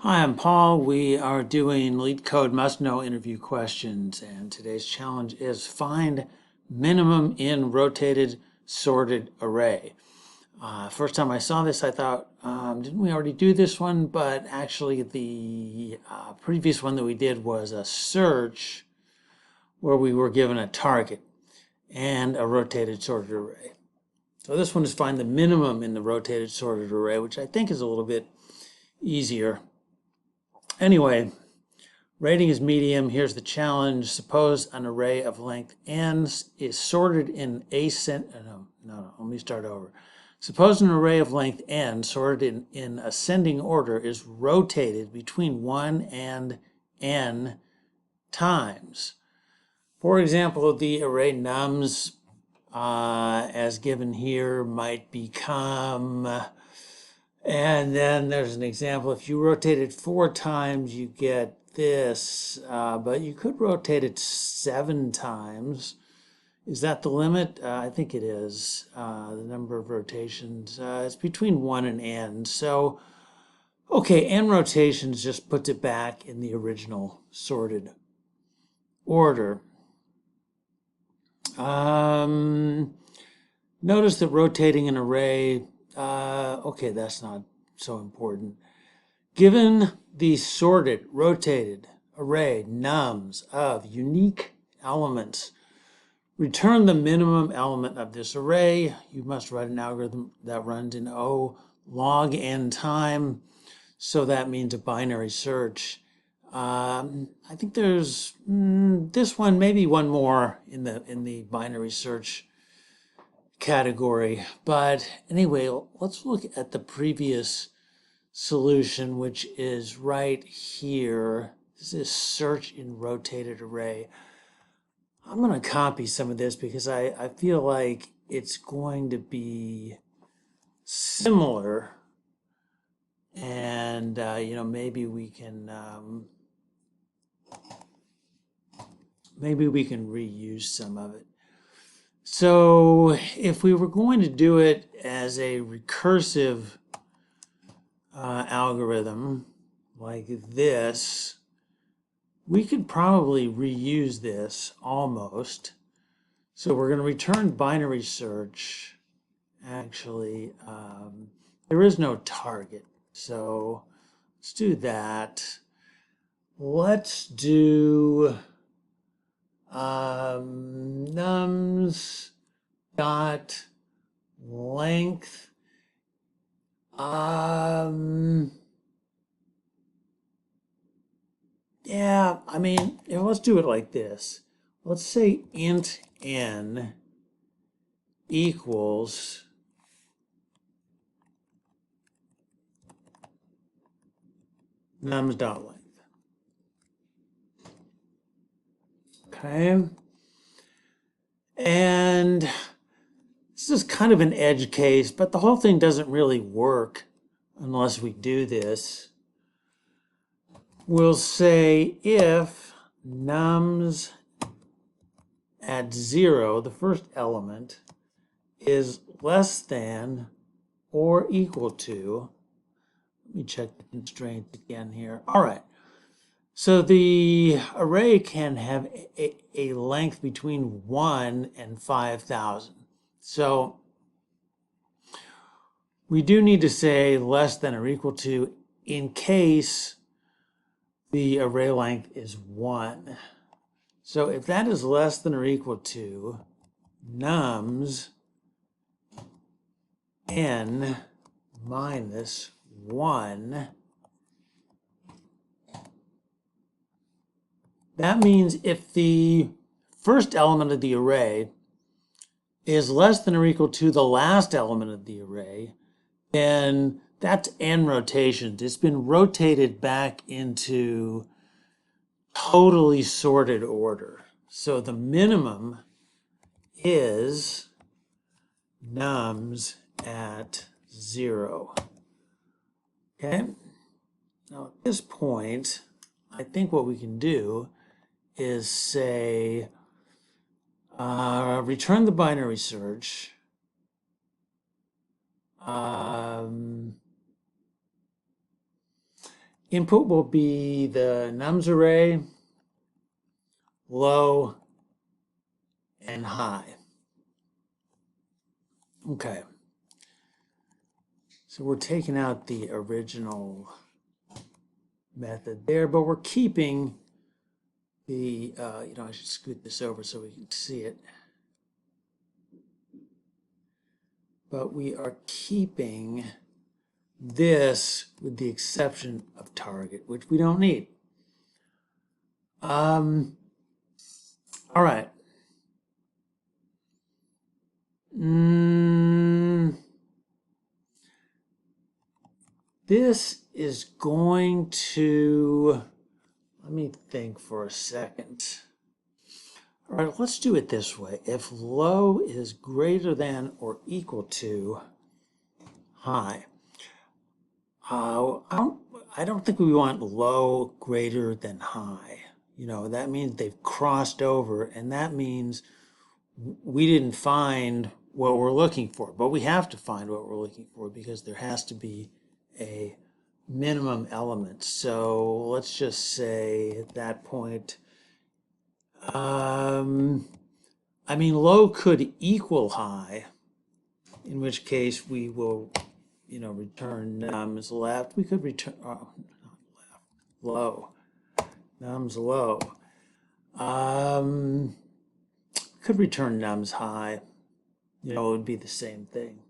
Hi, I'm Paul. We are doing Leetcode must-know interview questions, and today's challenge is find minimum in rotated sorted array. First time I saw this, I thought, didn't we already do this one? But actually, the previous one that we did was a search where we were given a target and a rotated sorted array. So this one is find the minimum in the rotated sorted array, which I think is a little bit easier. Anyway, rating is medium. Here's the challenge. Suppose an array of length n is sorted in let me start over. Suppose an array of length n sorted in ascending order is rotated between 1 and n times. For example, the array nums, as given here, might become... And then there's an example. If you rotate it 4 times, you get this, but you could rotate it 7 times. Is that the limit? I think it is. The number of rotations. It's between 1 and n. So, okay, n rotations just puts it back in the original sorted order. Notice that rotating an array, okay, that's not so important. Given the sorted, rotated array nums of unique elements, return the minimum element of this array. You must write an algorithm that runs in O log n time. So that means a binary search. I think there's this one, maybe one more in the binary search category. But anyway, let's look at the previous solution, which is right here. This is search in rotated array. I'm going to copy some of this because I feel like it's going to be similar, and maybe we can reuse some of it. So if we were going to do it as a recursive algorithm like this, we could probably reuse this almost. So we're going to return binary search. Actually, there is no target, so let's do that. Let's do nums dot length. Yeah, I mean, let's do it like this. Let's say int n equals nums.length. Okay. And this is kind of an edge case, but the whole thing doesn't really work unless we do this. We'll say if nums at 0, the first element, is less than or equal to, let me check the constraints again here. All right. So the array can have a length between 1 and 5,000. So we do need to say less than or equal to in case the array length is 1. So if that is less than or equal to nums n minus 1, that means if the first element of the array is less than or equal to the last element of the array, then that's n rotations. It's been rotated back into totally sorted order. So the minimum is nums at 0. Okay? Now at this point, I think what we can do is say return the binary search. Input will be the nums array, low, and high. Okay. So we're taking out the original method there, but we're keeping the, I should scoot this over so we can see it. But we are keeping this with the exception of target, which we don't need. All right. This is going to, let me think for a second. All right, let's do it this way. If low is greater than or equal to high, I don't think we want low greater than high. That means they've crossed over, and that means we didn't find what we're looking for. But we have to find what we're looking for because there has to be a minimum element. So let's just say at that point, low could equal high, in which case we will, return nums left. We could return, not left, low, nums low. Could return nums high. It would be the same thing.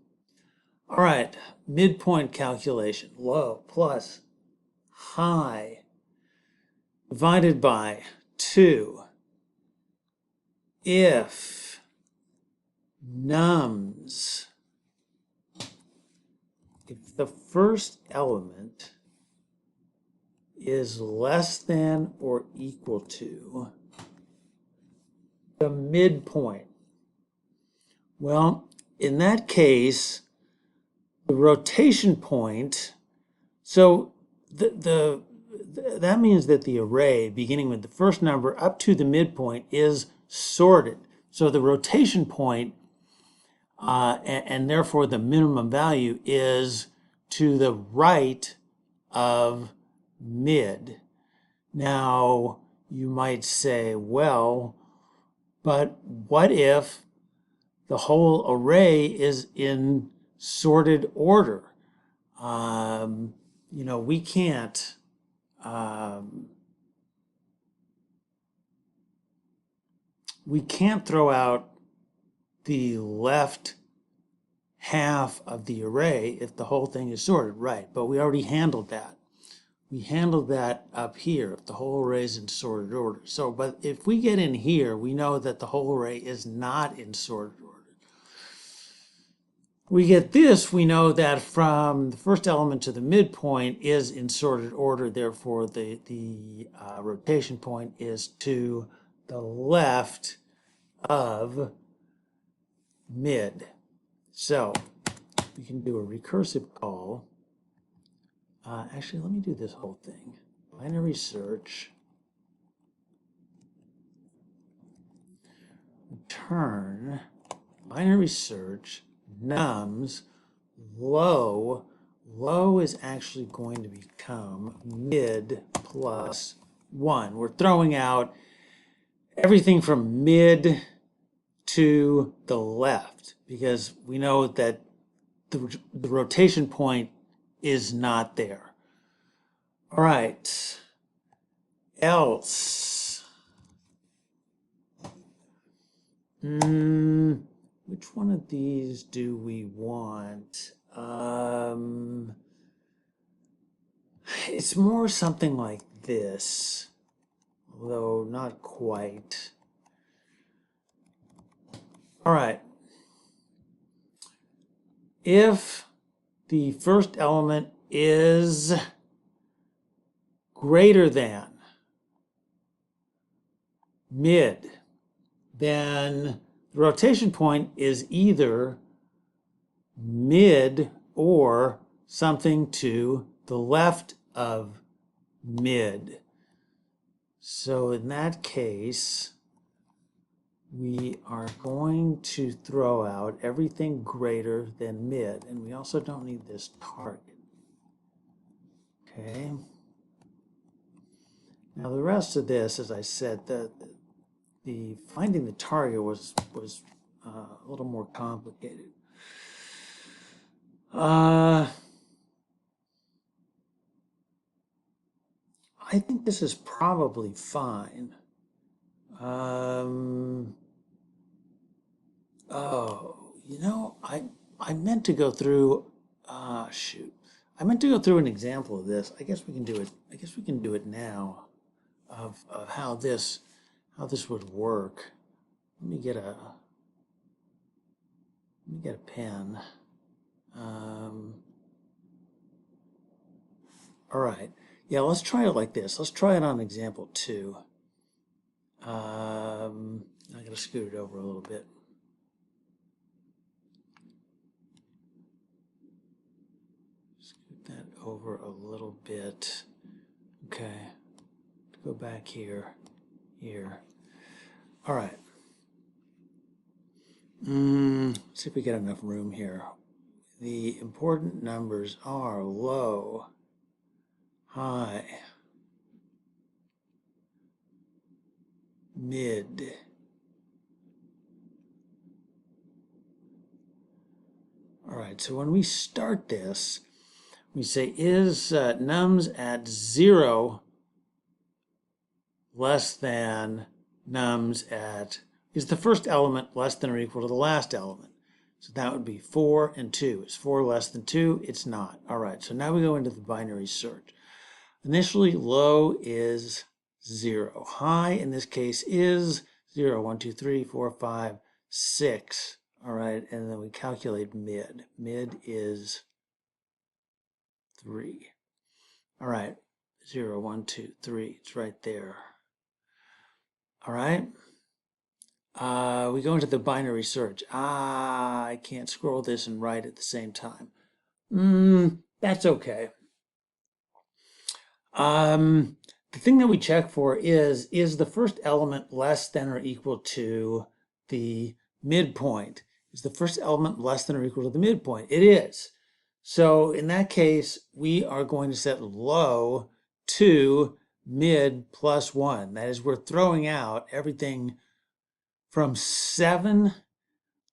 All right, midpoint calculation, low plus high divided by 2 if nums, if the first element is less than or equal to the midpoint. Well, in that case, the rotation point, so that means that the array, beginning with the first number up to the midpoint, is sorted. So the rotation point, and therefore the minimum value, is to the right of mid. Now, you might say, well, but what if the whole array is in sorted order? We can't throw out the left half of the array if the whole thing is sorted, right? But we already handled that. We handled that up here if the whole array is in sorted order. So, but if we get in here, we know that the whole array is not in sorted order. We get this, we know that from the first element to the midpoint is in sorted order, therefore the rotation point is to the left of mid. So we can do a recursive call. Actually, let me do this whole thing. Binary search, return, binary search, nums, low. Low is actually going to become mid plus 1. We're throwing out everything from mid to the left because we know that the rotation point is not there. All right, else. Which one of these do we want? It's more something like this, although not quite. All right. If the first element is greater than mid, then the rotation point is either mid or something to the left of mid. So in that case, we are going to throw out everything greater than mid, and we also don't need this target. Okay. Now the rest of this, as I said, the finding the target was a little more complicated. I think this is probably fine. Oh, you know, I meant to go through. Shoot, I meant to go through an example of this. I guess we can do it. I guess we can do it now, of how this would work. Let me get a pen. All right. Yeah, let's try it like this. Let's try it on example 2. I gotta scoot it over a little bit. Scoot that over a little bit. Okay. Go back here. All right. Let's see if we get enough room here. The important numbers are low, high, mid, all right, so when we start this, we say is nums at 0 less than nums at, is the first element less than or equal to the last element? So that would be 4 and 2. Is 4 less than 2? It's not. All right, so now we go into the binary search. Initially, low is 0. High, in this case, is 0. 1, 2, 3, 4, 5, 6. All right, and then we calculate mid. Mid is 3. All right, 0, 1, 2, 3. It's right there. All right. We go into the binary search. I can't scroll this and write at the same time. That's okay. The thing that we check for is the first element less than or equal to the midpoint? Is the first element less than or equal to the midpoint? It is. So in that case, we are going to set low to mid plus 1. That is, we're throwing out everything from 7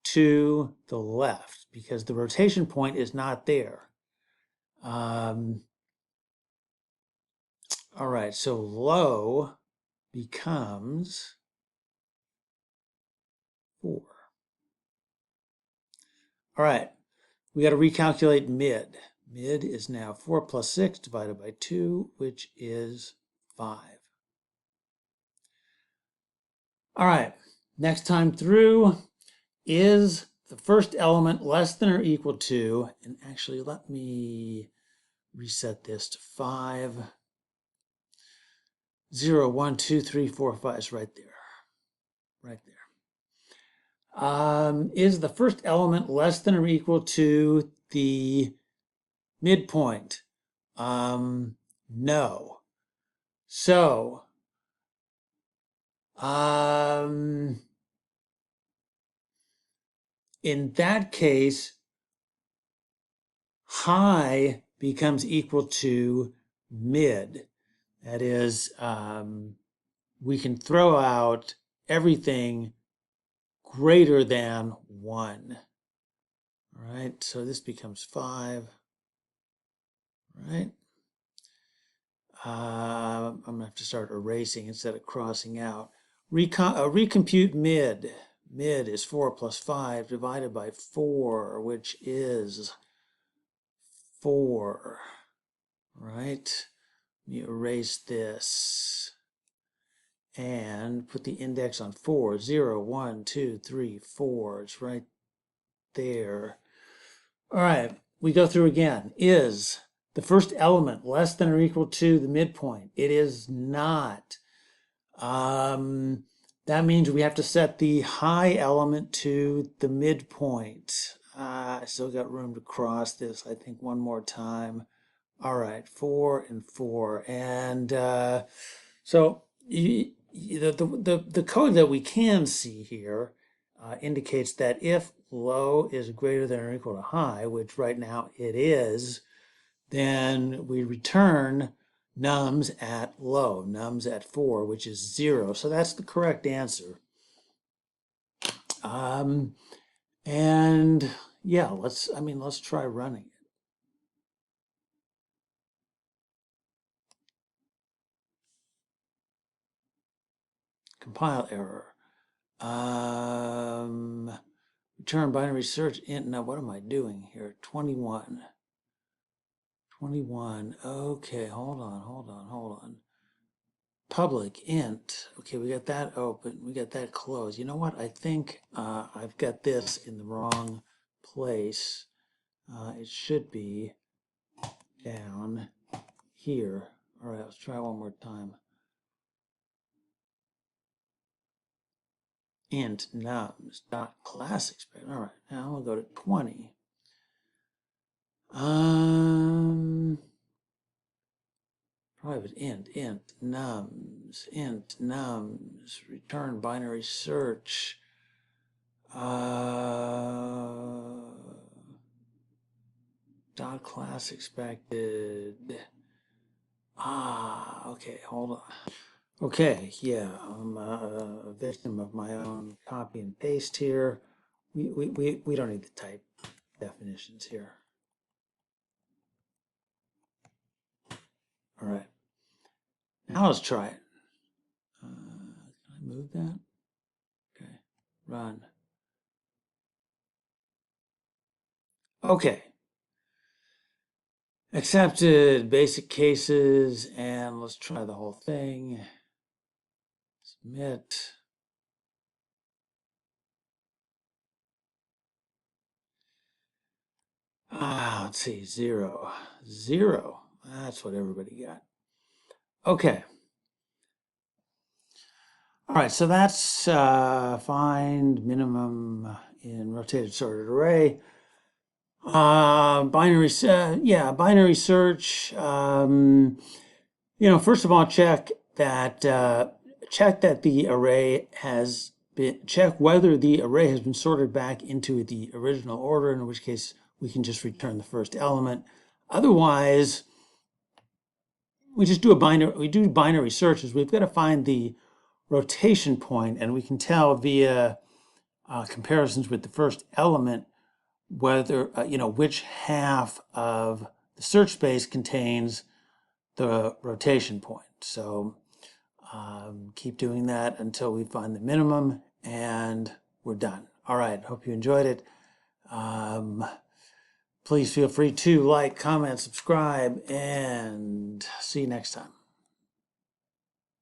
to the left because the rotation point is not there. All right, so low becomes 4. All right, we got to recalculate mid. Mid is now 4 plus 6 divided by 2, which is 5. All right, next time through, is the first element less than or equal to, and actually let me reset this to 5. 0, 1, 2, 3, 4, 5 is right there. Right there. Is the first element less than or equal to the midpoint? No. So, in that case, high becomes equal to mid. That is, we can throw out everything greater than 1. All right, so this becomes 5. All right. I'm going to have to start erasing instead of crossing out. Recompute mid. Mid is 4 plus 5 divided by 4, which is 4. Right? Let me erase this and put the index on 4. 0, 1, 2, 3, 4. It's right there. All right, we go through again. Is the first element less than or equal to the midpoint? It is not. That means we have to set the high element to the midpoint. I still got room to cross this, I think, one more time. All right, 4 and 4. And so the code that we can see here indicates that if low is greater than or equal to high, which right now it is, then we return nums at low, nums at 4, which is 0. So that's the correct answer. And yeah, let's try running it. Compile error. Return binary search int. Now, what am I doing here? 21. 21. Okay, hold on. Public int. Okay, we got that open. We got that closed. You know what? I think I've got this in the wrong place. It should be down here. All right, let's try one more time. Int nums dot class expect. All right, now we'll go to 20. Private int nums, return binary search. Dot class expected. Okay, hold on. Okay, yeah, I'm a victim of my own copy and paste here. We don't need to type definitions here. All right, now let's try it. Can I move that? Okay, run. Okay. Accepted basic cases, and let's try the whole thing. Submit. Let's see, 0. 0. That's what everybody got. Okay. All right, so that's find minimum in rotated sorted array. Binary search. First of all, check that the array has been, check whether the array has been sorted back into the original order, in which case we can just return the first element. Otherwise, we do binary searches. We've got to find the rotation point, and we can tell via comparisons with the first element whether which half of the search space contains the rotation point. So keep doing that until we find the minimum, and we're done. All right, hope you enjoyed it. Please feel free to like, comment, subscribe, and see you next time.